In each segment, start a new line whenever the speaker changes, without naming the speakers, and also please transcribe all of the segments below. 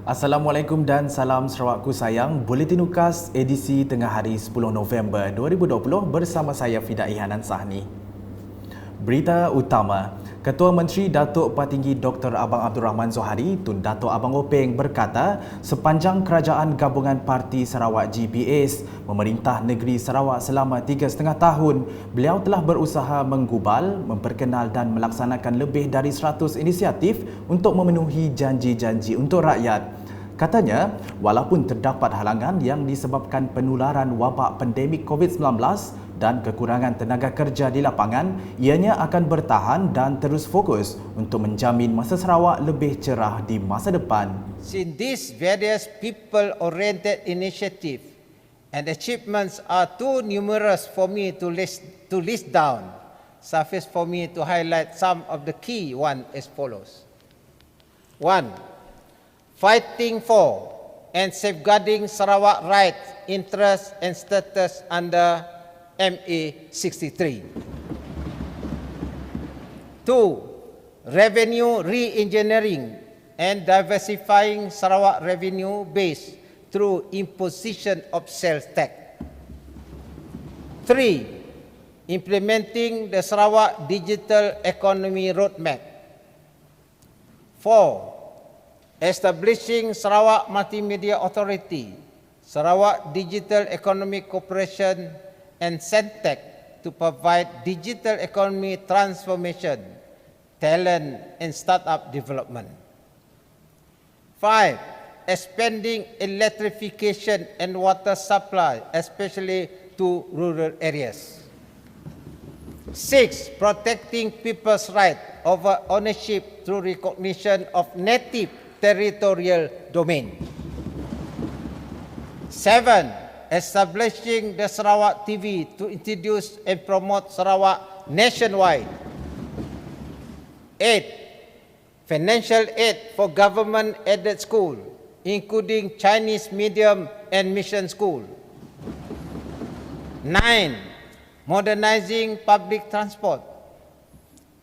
Assalamualaikum dan salam Sarawakku sayang. Buletin UKAS edisi tengah hari 10 November 2020 bersama saya Fida Ihanan Sahni. Berita utama, Ketua Menteri Datuk Patinggi Dr. Abang Abdul Rahman Zohari Tun Datuk Abang Openg berkata sepanjang Kerajaan Gabungan Parti Sarawak GPAs memerintah negeri Sarawak selama 3,5 tahun, beliau telah berusaha menggubal, memperkenal dan melaksanakan lebih dari 100 inisiatif untuk memenuhi janji-janji untuk rakyat. Katanya, walaupun terdapat halangan yang disebabkan penularan wabak pandemik COVID-19 dan kekurangan tenaga kerja di lapangan, ianya akan bertahan dan terus fokus untuk menjamin masa Sarawak lebih cerah di masa depan.
Since these various people-oriented initiatives and achievements are too numerous for me to list down, suffice for me to highlight some of the key ones as follows. 1. Fighting for and safeguarding Sarawak rights, interests and status under MA 63. 2. Revenue re-engineering and diversifying Sarawak revenue base through imposition of sales tax. 3. Implementing the Sarawak Digital Economy Roadmap. 4. Establishing Sarawak Multimedia Authority, Sarawak Digital Economic Corporation and SENTEC to provide digital economy transformation, talent and startup development. 5. Expanding electrification and water supply, especially to rural areas. 6. Protecting people's right over ownership through recognition of native territorial domain. 7. Establishing the Sarawak TV to introduce and promote Sarawak nationwide. 8. Financial aid for government-aided school, including Chinese medium and mission school. 9. Modernizing public transport.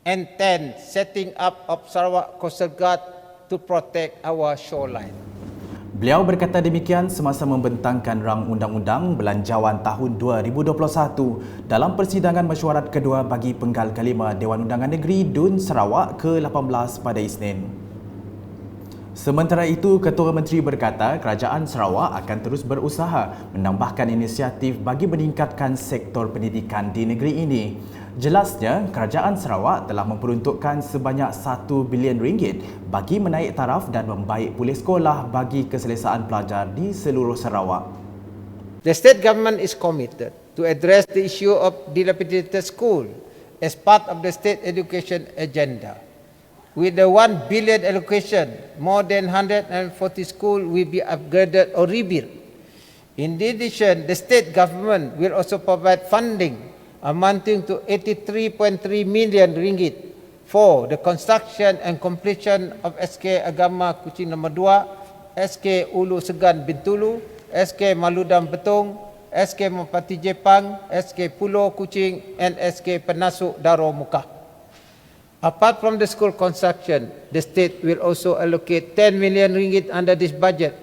And 10. Setting up of Sarawak Coastal Guard to protect our shoreline.
Beliau berkata demikian semasa membentangkan rang undang-undang belanjawan tahun 2021 dalam persidangan mesyuarat kedua bagi penggal kelima Dewan Undangan Negeri DUN Sarawak ke-18 pada Isnin. Sementara itu, Ketua Menteri berkata kerajaan Sarawak akan terus berusaha menambahkan inisiatif bagi meningkatkan sektor pendidikan di negeri ini. Jelasnya, kerajaan Sarawak telah memperuntukkan sebanyak 1 bilion ringgit bagi menaik taraf dan membaik pulih sekolah bagi keselesaan pelajar di seluruh Sarawak.
The state government is committed to address the issue of dilapidated school as part of the state education agenda. With the 1 billion allocation, more than 140 schools will be upgraded or rebuilt. In addition, the state government will also provide funding amounting to 83.3 million ringgit for the construction and completion of SK Agama Kuching No. 2, SK Ulu Segan Bintulu, SK Maludam Betong, SK Mapati Jepang, SK Pulau Kuching and SK Penasuk Daro Mukah. Apart from the school construction, the state will also allocate 10 million ringgit under this budget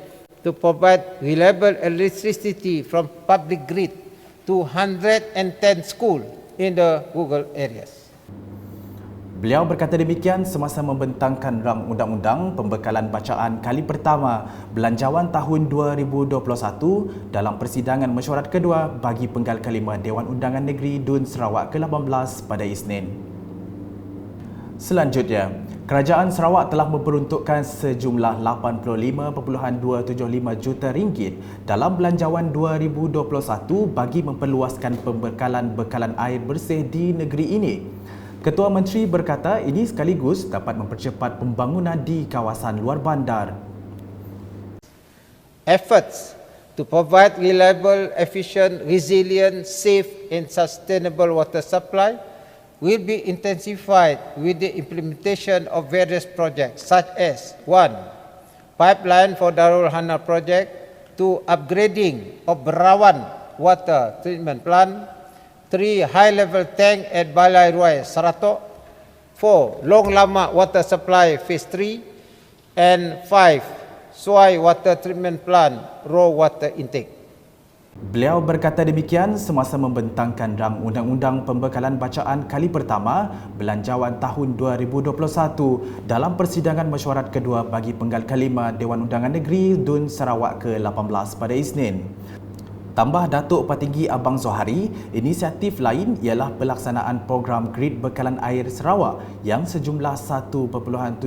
to provide reliable electricity from public grid to 110 schools in the rural areas.
Beliau berkata demikian semasa membentangkan rang undang-undang pembekalan bacaan kali pertama belanjawan tahun 2021 dalam persidangan mesyuarat kedua bagi penggal kelima Dewan Undangan Negeri DUN Sarawak ke-18 pada Isnin. Selanjutnya, Kerajaan Sarawak telah memperuntukkan sejumlah 85.275 juta ringgit dalam belanjawan 2021 bagi memperluaskan pembekalan air bersih di negeri ini. Ketua Menteri berkata ini sekaligus dapat mempercepat pembangunan di kawasan luar bandar.
Efforts to provide reliable, efficient, resilient, safe and sustainable water supply will be intensified with the implementation of various projects such as 1. Pipeline for Darul Hana project, 2. Upgrading of Berawan water treatment plant, 3. High-level tank at Balai Ruai, Saratok, 4. Long Lama water supply phase 3, and 5. Swai Water Treatment Plant, raw water intake.
Beliau berkata demikian semasa membentangkan rang Undang-Undang Pembekalan Bacaan kali pertama Belanjawan tahun 2021 dalam persidangan mesyuarat kedua bagi penggal kelima Dewan Undangan Negeri DUN Sarawak ke-18 pada Isnin. Tambah Datuk Petinggi Abang Zohari, inisiatif lain ialah pelaksanaan program Grid Bekalan Air Sarawak yang sejumlah 1.710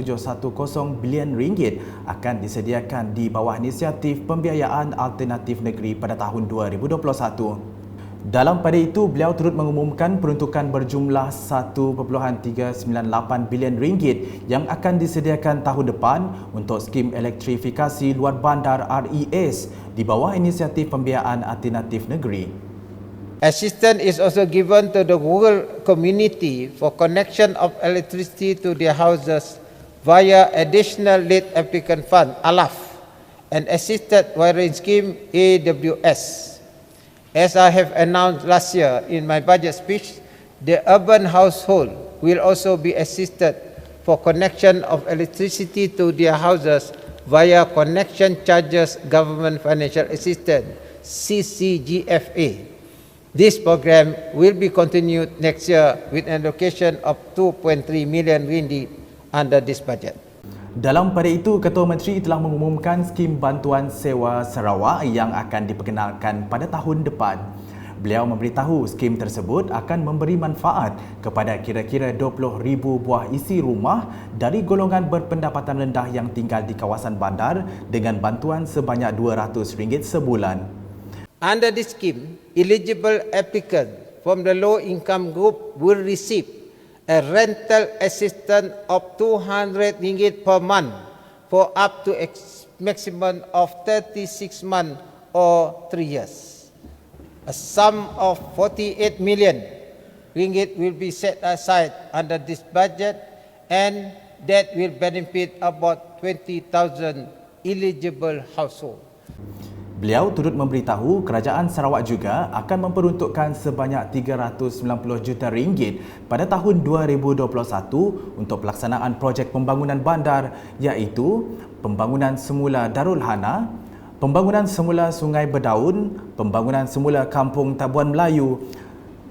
bilion ringgit akan disediakan di bawah inisiatif pembiayaan alternatif negeri pada tahun 2021. Dalam pada itu, beliau turut mengumumkan peruntukan berjumlah 1.398 bilion ringgit yang akan disediakan tahun depan untuk skim elektrifikasi luar bandar RES di bawah inisiatif pembiayaan alternatif negeri.
Assistance is also given to the rural community for connection of electricity to their houses via Additional Late Applicant Fund (ALAF) and Assisted Wiring Scheme (AWS). As I have announced last year in my budget speech, the urban household will also be assisted for connection of electricity to their houses via Connection Charges Government Financial Assistance (CCGFA). This program will be continued next year with an allocation of 2.3 million ringgit under this budget.
Dalam pada itu, Ketua Menteri telah mengumumkan skim bantuan sewa Sarawak yang akan diperkenalkan pada tahun depan. Beliau memberitahu skim tersebut akan memberi manfaat kepada kira-kira 20,000 buah isi rumah dari golongan berpendapatan rendah yang tinggal di kawasan bandar dengan bantuan sebanyak RM200 sebulan.
Under this scheme, eligible applicants from the low income group will receive a rental assistance of RM200 per month for up to a maximum of 36 months or 3 years. A sum of 48 million ringgit will be set aside under this budget and that will benefit about 20,000 eligible households.
Beliau turut memberitahu kerajaan Sarawak juga akan memperuntukkan sebanyak 390 juta ringgit pada tahun 2021 untuk pelaksanaan projek pembangunan bandar iaitu pembangunan semula Darul Hana, pembangunan semula Sungai Berdaun, pembangunan semula Kampung Tabuan Melayu,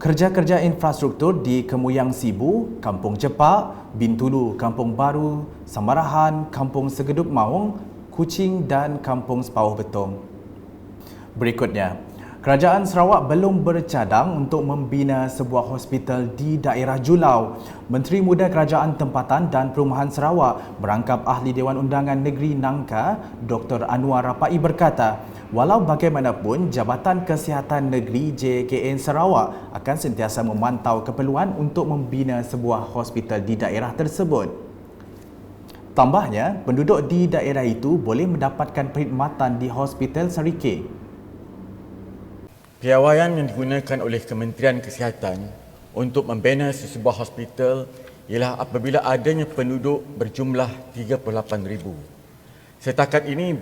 kerja-kerja infrastruktur di Kemuyang Sibu, Kampung Jepak, Bintulu, Kampung Baru, Samarahan, Kampung Segeduk Maung, Kuching dan Kampung Sepauh Betong. Berikutnya, Kerajaan Sarawak belum bercadang untuk membina sebuah hospital di daerah Julau. Menteri Muda Kerajaan Tempatan dan Perumahan Sarawak merangkap Ahli Dewan Undangan Negeri Nangka, Dr. Anwar Rapai berkata, walau bagaimanapun, Jabatan Kesihatan Negeri JKN Sarawak akan sentiasa memantau keperluan untuk membina sebuah hospital di daerah tersebut. Tambahnya, penduduk di daerah itu boleh mendapatkan perkhidmatan di Hospital Sarike.
Piawaian yang digunakan oleh Kementerian Kesihatan untuk membina sesebuah hospital ialah apabila adanya penduduk berjumlah 38,000. Setakat ini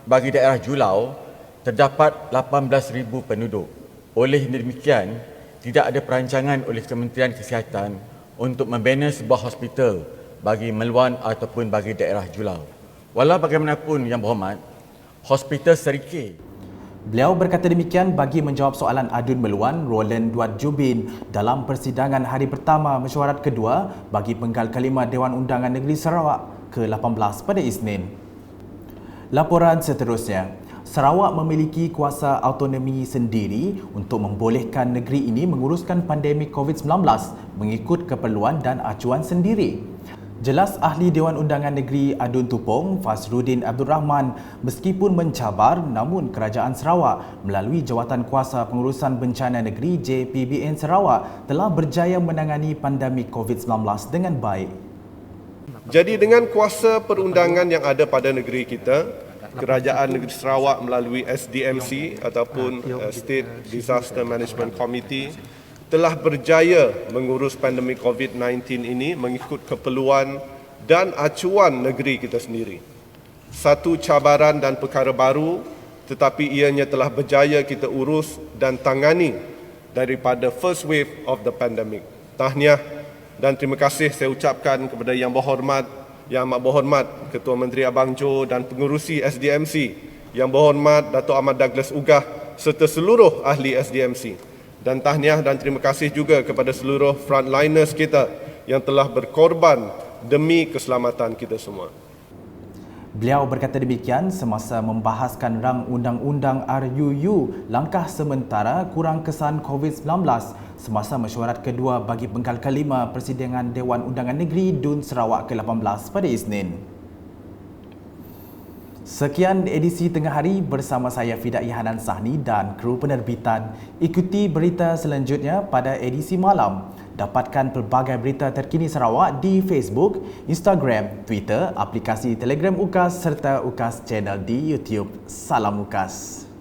bagi daerah Julau terdapat 18,000 penduduk. Oleh demikian, tidak ada perancangan oleh Kementerian Kesihatan untuk membina sebuah hospital bagi Meluan ataupun bagi daerah Julau. Walau bagaimanapun Yang Berhormat, Hospital Serike.
Beliau berkata demikian bagi menjawab soalan adun Meluan Roland Duat Jubin dalam persidangan hari pertama mesyuarat kedua bagi penggal kelima Dewan Undangan Negeri Sarawak ke-18 pada Isnin. Laporan seterusnya, Sarawak memiliki kuasa autonomi sendiri untuk membolehkan negeri ini menguruskan pandemik COVID-19 mengikut keperluan dan acuan sendiri. Jelas Ahli Dewan Undangan Negeri Adun Tupong, Fazruddin Abdul Rahman, meskipun mencabar namun Kerajaan Sarawak melalui Jawatan Kuasa Pengurusan Bencana Negeri JPBN Sarawak telah berjaya menangani pandemik COVID-19 dengan baik.
Jadi dengan kuasa perundangan yang ada pada negeri kita, Kerajaan Negeri Sarawak melalui SDMC ataupun State Disaster Management Committee telah berjaya mengurus pandemik COVID-19 ini mengikut keperluan dan acuan negeri kita sendiri. Satu cabaran dan perkara baru tetapi ianya telah berjaya kita urus dan tangani daripada first wave of the pandemic. Tahniah dan terima kasih saya ucapkan kepada Yang Berhormat Yang Amat Berhormat Ketua Menteri Abang Jo dan pengurusi SDMC, Yang Berhormat Datuk Ahmad Douglas Ugah serta seluruh ahli SDMC. Dan tahniah dan terima kasih juga kepada seluruh frontliners kita yang telah berkorban demi keselamatan kita semua.
Beliau berkata demikian semasa membahaskan rang undang-undang RUU langkah sementara kurang kesan COVID-19 semasa mesyuarat kedua bagi penggal kelima Persidangan Dewan Undangan Negeri DUN Sarawak ke-18 pada Isnin. Sekian edisi Tengah Hari bersama saya Fidai Hanan Sahni dan kru penerbitan. Ikuti berita selanjutnya pada edisi malam. Dapatkan pelbagai berita terkini Sarawak di Facebook, Instagram, Twitter, aplikasi Telegram UKAS serta UKAS Channel di YouTube. Salam UKAS.